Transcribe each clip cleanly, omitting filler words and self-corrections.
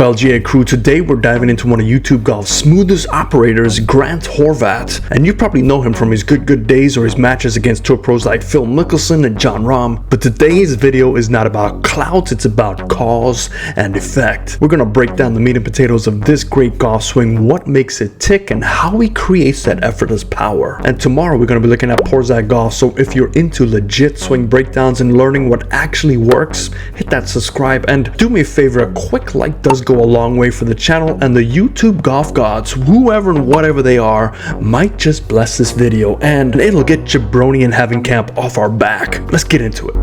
LGA crew, today we're diving into one of YouTube Golf's smoothest operators, Grant Horvat. And you probably know him from his good days or his matches against tour pros like Phil Mickelson and Jon Rahm. But today's video is not about clout, it's about cause and effect. We're gonna break down the meat and potatoes of this great golf swing, what makes it tick, and how he creates that effortless power. And tomorrow we're gonna be looking at Porzak Golf, so if you're into legit swing breakdowns and learning what actually works, hit that subscribe and do me a favor, a quick like does go a long way for the channel, and the YouTube golf gods, whoever and whatever they are, might just bless this video and it'll get Jabroni and Having Camp off our back. Let's get into it.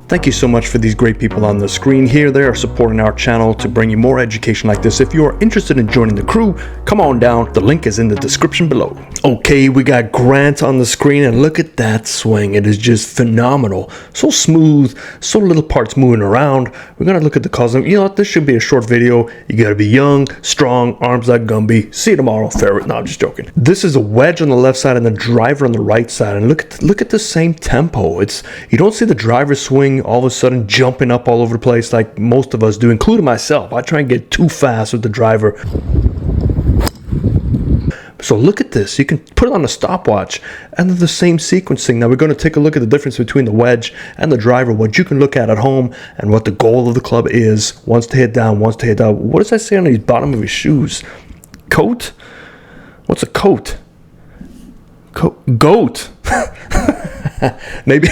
Thank you so much for these great people on the screen here. They are supporting our channel to bring you more education like this. If you are interested in joining the crew, come on down. The link is in the description below. Okay, we got Grant on the screen, and look at that swing. It is just phenomenal. So smooth, so little parts moving around. We're gonna look at the cause. You know what? This should be a short video. You gotta be young, strong, arms like Gumby. See you tomorrow, favorite. No, I'm just joking. This is a wedge on the left side and the driver on the right side. And look at the same tempo. You don't see the driver swing all of a sudden jumping up all over the place like most of us do, including myself. I try and get too fast with the driver. So look at this. You can put it on a stopwatch and the same sequencing. Now we're going to take a look at the difference between the wedge and the driver, what you can look at home, and what the goal of the club is. Once to hit down, once to hit down. What does that say on the bottom of his shoes? Coat? What's a coat? Goat. Maybe.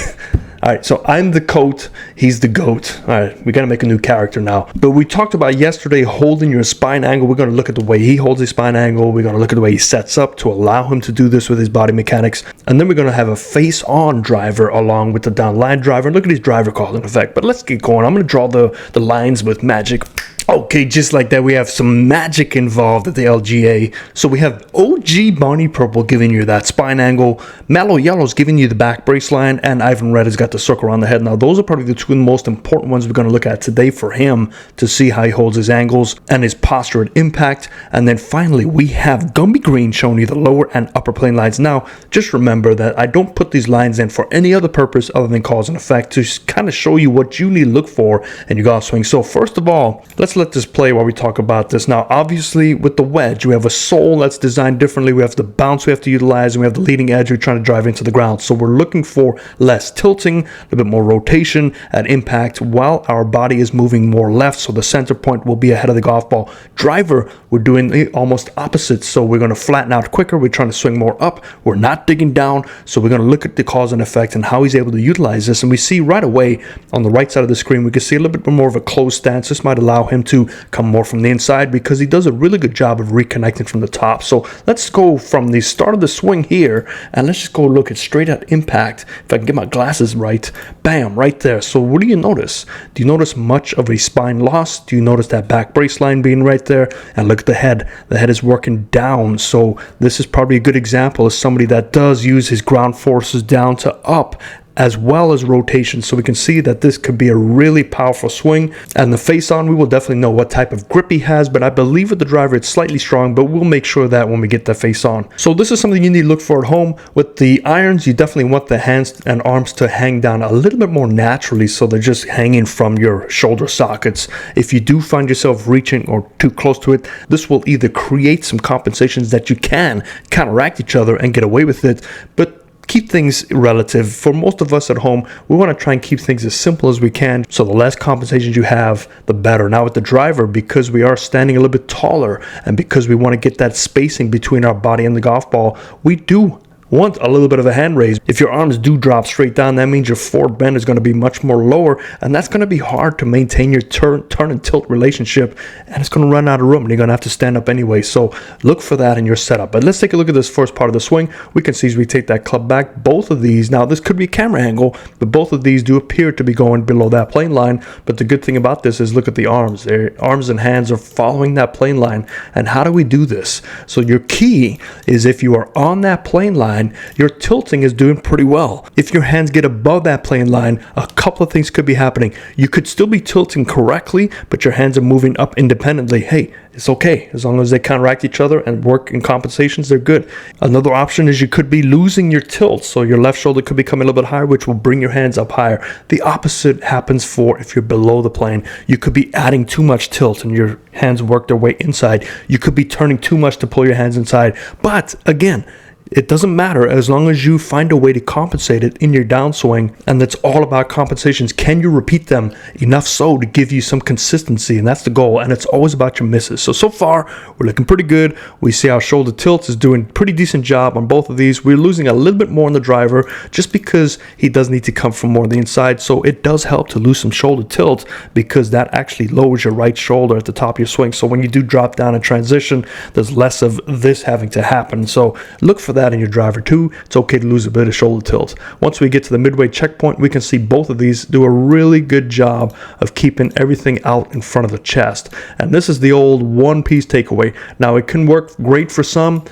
All right, so I'm the coat, he's the goat. All right, we got to make a new character now. But we talked about yesterday holding your spine angle. We're going to look at the way he holds his spine angle. We're going to look at the way he sets up to allow him to do this with his body mechanics. And then we're going to have a face-on driver along with the down-line driver. Look at his driver cause and effect. But let's get going. I'm going to draw the lines with magic. Okay, just like that, we have some magic involved at the LGA. So we have OG Barney Purple giving you that spine angle, Mellow Yellow's giving you the back brace line, and Ivan Red has got the circle around the head. Now, those are probably the two most important ones we're going to look at today for him to see how he holds his angles and his posture at impact. And then finally, we have Gumby Green showing you the lower and upper plane lines. Now, just remember that I don't put these lines in for any other purpose other than cause and effect, to kind of show you what you need to look for in your golf swing. So first of all, let's let this play while we talk about this. Now, obviously, with the wedge, we have a sole that's designed differently. We have the bounce we have to utilize, and we have the leading edge we're trying to drive into the ground. So we're looking for less tilting, a little bit more rotation at impact, while our body is moving more left, so the center point will be ahead of the golf ball. Driver, we're doing the almost opposite. So we're going to flatten out quicker. We're trying to swing more up. We're not digging down. So we're going to look at the cause and effect and how he's able to utilize this. And we see right away on the right side of the screen, we can see a little bit more of a closed stance. This might allow him to come more from the inside because he does a really good job of reconnecting from the top. So let's go from the start of the swing here and let's just go look at straight at impact. If I can get my glasses right, bam, right there. So what do you notice? Do you notice much of a spine loss? Do you notice that back brace line being right there? And look at the head. The head is working down. So this is probably a good example of somebody that does use his ground forces down to up, as well as rotation. So we can see that this could be a really powerful swing. And the face on, we will definitely know what type of grip he has, but I believe with the driver it's slightly strong, but we'll make sure that when we get the face on. So this is something you need to look for at home. With the irons, you definitely want the hands and arms to hang down a little bit more naturally, so they're just hanging from your shoulder sockets. If you do find yourself reaching or too close to it, this will either create some compensations that you can counteract each other and get away with it, but keep things relative. For most of us at home, we want to try and keep things as simple as we can. So the less compensations you have, the better. Now with the driver, because we are standing a little bit taller and because we want to get that spacing between our body and the golf ball, we do want a little bit of a hand raise. If your arms do drop straight down, that means your forward bend is going to be much more lower, and that's going to be hard to maintain your turn and tilt relationship, and it's going to run out of room and you're going to have to stand up anyway. So look for that in your setup. But let's take a look at this first part of the swing. We can see as we take that club back, both of these, now this could be a camera angle, but both of these do appear to be going below that plane line. But the good thing about this is look at the arms. Their arms and hands are following that plane line. And how do we do this? So your key is, if you are on that plane line, line, your tilting is doing pretty well. If your hands get above that plane line, a couple of things could be happening. You could still be tilting correctly, but your hands are moving up independently. Hey, it's okay. As long as they counteract each other and work in compensations, they're good. Another option is you could be losing your tilt. So your left shoulder could be coming a little bit higher, which will bring your hands up higher. The opposite happens for if you're below the plane. You could be adding too much tilt and your hands work their way inside. You could be turning too much to pull your hands inside. But again, it doesn't matter as long as you find a way to compensate it in your downswing, and that's all about compensations. Can you repeat them enough so to give you some consistency? And that's the goal, and it's always about your misses. So far, we're looking pretty good. We see our shoulder tilt is doing a pretty decent job on both of these. We're losing a little bit more on the driver just because he does need to come from more on the inside, so it does help to lose some shoulder tilt because that actually lowers your right shoulder at the top of your swing. So when you do drop down in transition, there's less of this having to happen. So look for that in your driver too. It's okay to lose a bit of shoulder tilt. Once we get to the midway checkpoint, we can see both of these do a really good job of keeping everything out in front of the chest. And this is the old one-piece takeaway. Now, it can work great for some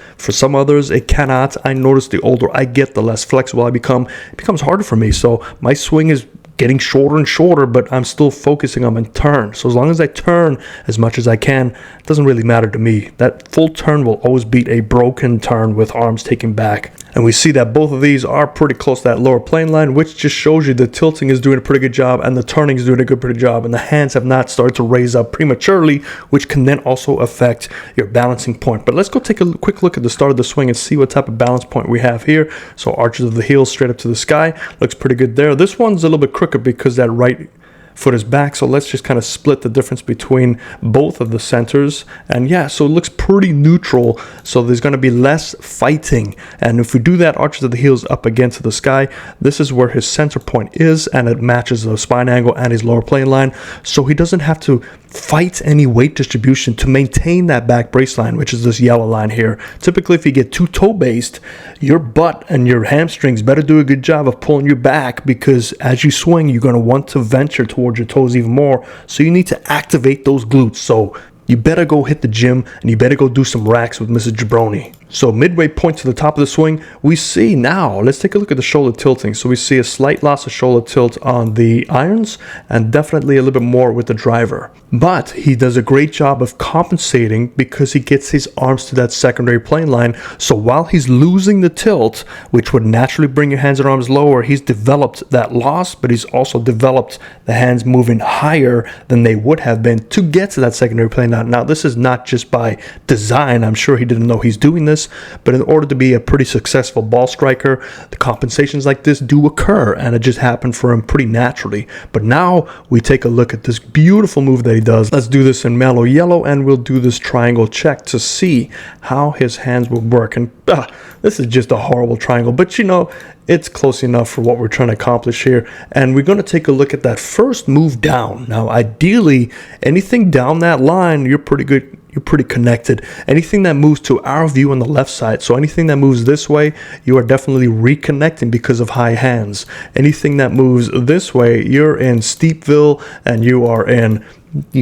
others it cannot. I notice the older I get, the less flexible I become. It becomes harder for me. So my swing is getting shorter and shorter, but I'm still focusing on my turn. So as long as I turn as much as I can, it doesn't really matter to me. That full turn will always beat a broken turn with arms taken back. And we see that both of these are pretty close to that lower plane line, which just shows you the tilting is doing a pretty good job and the turning is doing a pretty job, and the hands have not started to raise up prematurely, which can then also affect your balancing point. But let's go take a quick look at the start of the swing and see what type of balance point we have here. So arches of the heels straight up to the sky. Looks pretty good there. This one's a little bit crooked because that right foot is back, so let's just kind of split the difference between both of the centers. And yeah, so it looks pretty neutral, so there's going to be less fighting. And if we do that, arches of the heels up again to the sky, this is where his center point is, and it matches the spine angle and his lower plane line, so he doesn't have to fight any weight distribution to maintain that back brace line, which is this yellow line here. Typically, if you get too toe based, your butt and your hamstrings better do a good job of pulling you back, because as you swing, you're going to want to venture towards your toes even more. So you need to activate those glutes. So you better go hit the gym and you better go do some racks with Mrs. Jabroni. So midway point to the top of the swing, we see now, let's take a look at the shoulder tilting. So we see a slight loss of shoulder tilt on the irons and definitely a little bit more with the driver. But he does a great job of compensating because he gets his arms to that secondary plane line. So while he's losing the tilt, which would naturally bring your hands and arms lower, he's developed that loss, but he's also developed the hands moving higher than they would have been to get to that secondary plane line. Now, this is not just by design. I'm sure he didn't know he's doing this, but in order to be a pretty successful ball striker, the compensations like this do occur, and it just happened for him pretty naturally. But now we take a look at this beautiful move that he does. Let's do this in mellow yellow, and we'll do this triangle check to see how his hands will work. And this is just a horrible triangle, but you know, it's close enough for what we're trying to accomplish here. And we're going to take a look at that first move down. Now, ideally, anything down that line, you're pretty good. You're pretty connected. Anything that moves to our view on the left side, so anything that moves this way, you are definitely reconnecting because of high hands. Anything that moves this way, you're in Steepville, and you're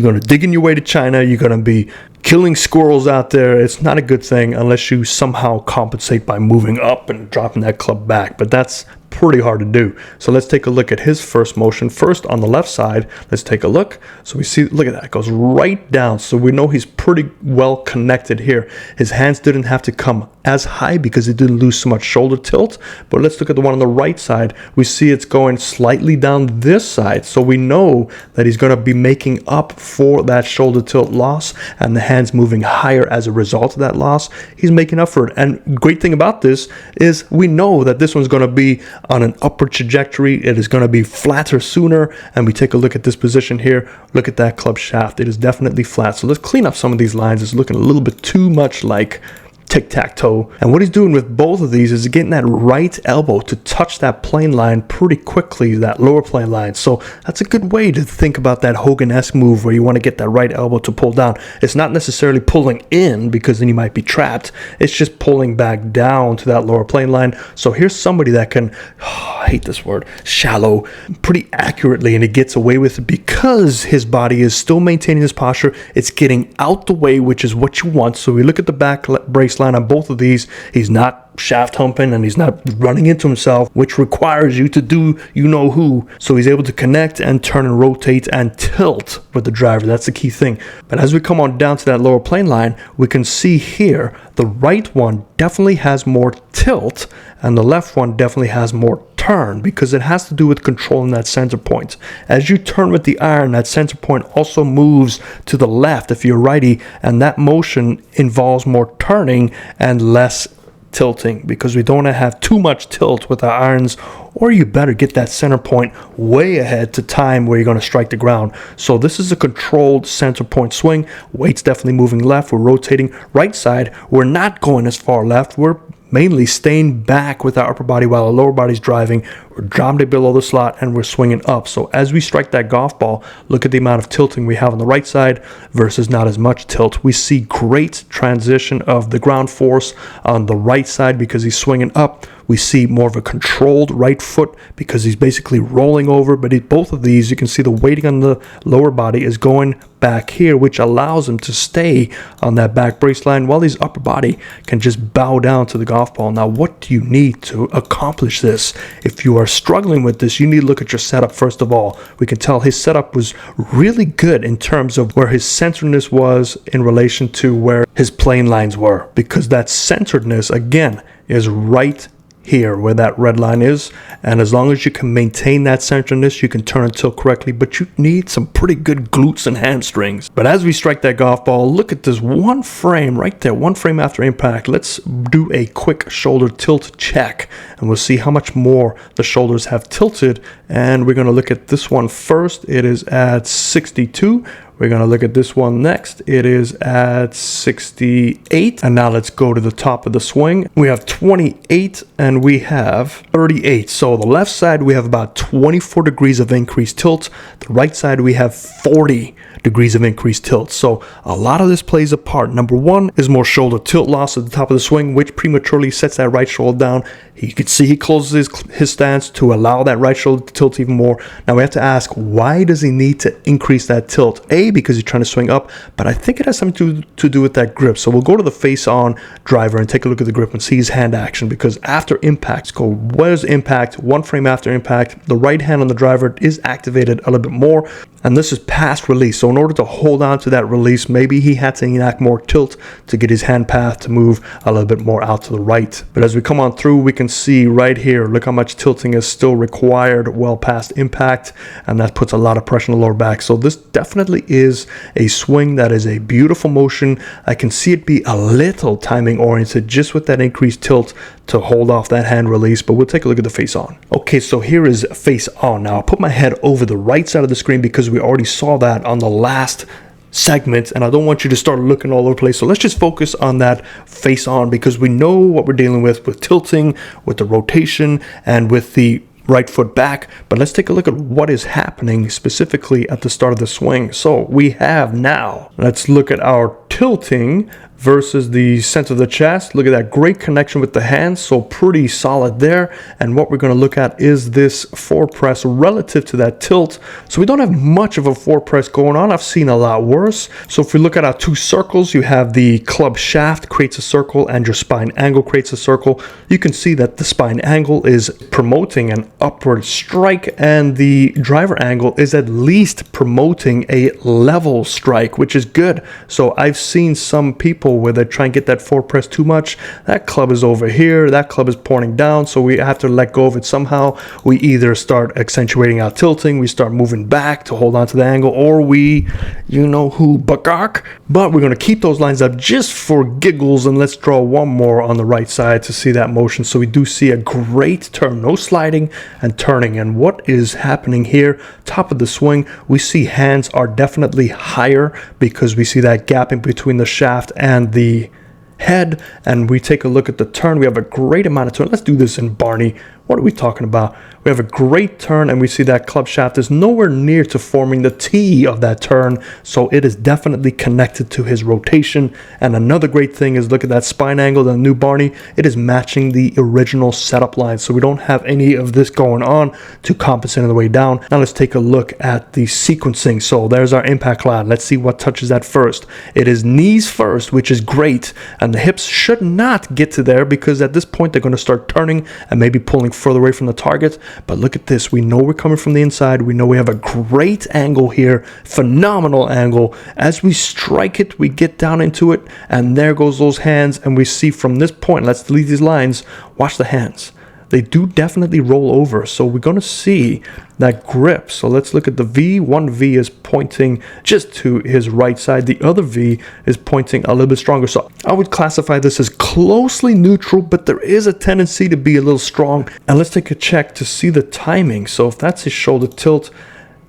going to dig in your way to China. You're going to be killing squirrels out there. It's not a good thing unless you somehow compensate by moving up and dropping that club back, but that's pretty hard to do. So let's take a look at his first motion. First on the left side, let's take a look. So we see, look at that, it goes right down. So we know he's pretty well connected here. His hands didn't have to come as high because he didn't lose so much shoulder tilt. But let's look at the one on the right side. We see it's going slightly down this side. So we know that he's going to be making up for that shoulder tilt loss, and the hands moving higher as a result of that loss. He's making up for it. And great thing about this is we know that this one's going to be on an upward trajectory. It is going to be flatter sooner. And we take a look at this position here. Look at that club shaft. It is definitely flat. So let's clean up some of these lines. It's looking a little bit too much like tic-tac-toe. And what he's doing with both of these is getting that right elbow to touch that plane line pretty quickly, that lower plane line. So that's a good way to think about that Hogan-esque move where you want to get that right elbow to pull down. It's not necessarily pulling in because then you might be trapped. It's just pulling back down to that lower plane line. So here's somebody that can, I hate this word, shallow, pretty accurately, and he gets away with it because his body is still maintaining his posture. It's getting out the way, which is what you want. So we look at the back brace line on both of these. He's not shaft humping and he's not running into himself, which requires you to do you-know-who. So he's able to connect and turn and rotate and tilt with the driver. That's the key thing. But as we come on down to that lower plane line, we can see here the right one definitely has more tilt and the left one definitely has more turn, because it has to do with controlling that center point. As you turn with the iron, that center point also moves to the left if you're righty, and that motion involves more turning and less tilting, because we don't want to have too much tilt with our irons, or you better get that center point way ahead to time where you're going to strike the ground. So this is a controlled center point swing. Weight's definitely moving left. We're rotating right side. We're not going as far left. We're mainly staying back with our upper body while our lower body's driving. We're dropping it below the slot and we're swinging up. So as we strike that golf ball, look at the amount of tilting we have on the right side versus not as much tilt. We see great transition of the ground force on the right side because he's swinging up. We see more of a controlled right foot because he's basically rolling over. But both of these, you can see the weighting on the lower body is going back here, which allows him to stay on that back brace line while his upper body can just bow down to the golf ball. Now, what do you need to accomplish this? If you are struggling with this, you need to look at your setup first of all. We can tell his setup was really good in terms of where his centeredness was in relation to where his plane lines were, because that centeredness, again, is right here where that red line is, and as long as you can maintain that centeredness, you can turn and tilt correctly, but you need some pretty good glutes and hamstrings. But as we strike that golf ball, look at this one frame right there, one frame after impact. Let's do a quick shoulder tilt check and we'll see how much more the shoulders have tilted. And we're going to look at this one first. It is at 62. We're going to look at this one next. It is at 68. And now let's go to the top of the swing. We have 28 and we have 38. So the left side, we have about 24 degrees of increased tilt. The right side, we have 40 degrees of increased tilt. So a lot of this plays a part. Number one is more shoulder tilt loss at the top of the swing, which prematurely sets that right shoulder down. You can see he closes his stance to allow that right shoulder to tilt even more. Now we have to ask, why does he need to increase that tilt? A, because he's trying to swing up, but I think it has something to do with that grip. So we'll go to the face-on driver and take a look at the grip and see his hand action, because after impact, go where's impact, one frame after impact, the right hand on the driver is activated a little bit more, and this is past release. So in order to hold on to that release, maybe he had to enact more tilt to get his hand path to move a little bit more out to the right. But as we come on through, we can see right here, look how much tilting is still required well past impact, and that puts a lot of pressure on the lower back. So this definitely is a swing that is a beautiful motion. I can see it be a little timing oriented just with that increased tilt to hold off that hand release, but we'll take a look at the face on. Okay, so here is face on. Now I'll put my head over the right side of the screen because we already saw that on the last segment, and I don't want you to start looking all over the place. So let's just focus on that face on, because we know what we're dealing with tilting, with the rotation, and with the right foot back. But let's take a look at what is happening specifically at the start of the swing. So we have now, let's look at our tilting versus the center of the chest. Look at that great connection with the hands, so pretty solid there. And what we're going to look at is this forward press relative to that tilt. So we don't have much of a forward press going on. I've seen a lot worse. So if we look at our two circles, you have the club shaft creates a circle and your spine angle creates a circle. You can see that the spine angle is promoting an upward strike, and the driver angle is at least promoting a level strike, which is good. So I've seen some people where they try and get that forward press too much. That club is over here, that club is pointing down, so we have to let go of it somehow. We either start accentuating our tilting, we start moving back to hold on to the angle, or we, you know who, buckark. But we're going to keep those lines up just for giggles, and let's draw one more on the right side to see that motion. So we do see a great turn, no sliding and turning. And what is happening here, top of the swing, we see hands are definitely higher because we see that gap in between the shaft and the head. And we take a look at the turn. We have a great amount of turn. Let's do this in Barney. What are we talking about? We have a great turn, and we see that club shaft is nowhere near to forming the T of that turn, so it is definitely connected to his rotation. And another great thing is, look at that spine angle, the new Barney, it is matching the original setup line, so we don't have any of this going on to compensate on the way down. Now let's take a look at the sequencing. So there's our impact line. Let's see what touches that first. It is knees first, which is great, and the hips should not get to there, because at this point they're going to start turning and maybe pulling further away from the target. But look at this. We know we're coming from the inside. We know we have a great angle here. Phenomenal angle. As we strike it, we get down into it, and there goes those hands. And we see from this point, let's delete these lines. Watch the hands. They do definitely roll over. So we're going to see that grip. So let's look at the V. One V is pointing just to his right side. The other V is pointing a little bit stronger. So I would classify this as closely neutral, but there is a tendency to be a little strong. And let's take a check to see the timing. So if that's his shoulder tilt,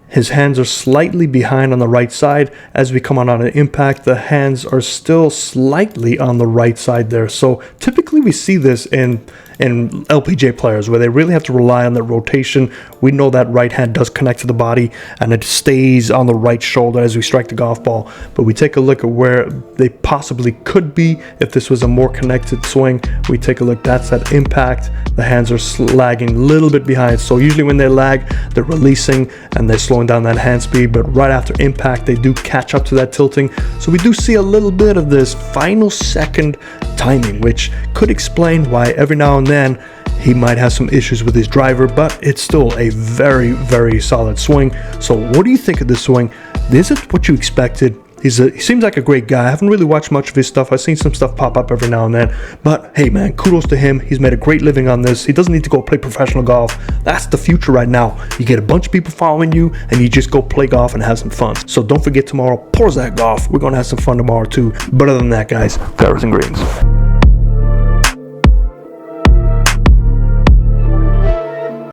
his hands are slightly behind on the right side. As we come on an impact, the hands are still slightly on the right side there. So typically we see this in LPGA players where they really have to rely on their rotation. We know that right hand does connect to the body and it stays on the right shoulder as we strike the golf ball. But we take a look at where they possibly could be if this was a more connected swing. We take a look, that's that impact. The hands are lagging a little bit behind. So usually when they lag, they're releasing and they're slowing down that hand speed. But right after impact, they do catch up to that tilting. So we do see a little bit of this final second timing, which could explain why every now and then he might have some issues with his driver, but it's still a very, very solid swing. So what do you think of this swing? Is it what you expected? He seems like a great guy. I haven't really watched much of his stuff. I've seen some stuff pop up every now and then. But hey, man, kudos to him. He's made a great living on this. He doesn't need to go play professional golf. That's the future right now. You get a bunch of people following you, and you just go play golf and have some fun. So don't forget tomorrow, Porzak Golf. We're going to have some fun tomorrow too. But other than that, guys, Paris and greens.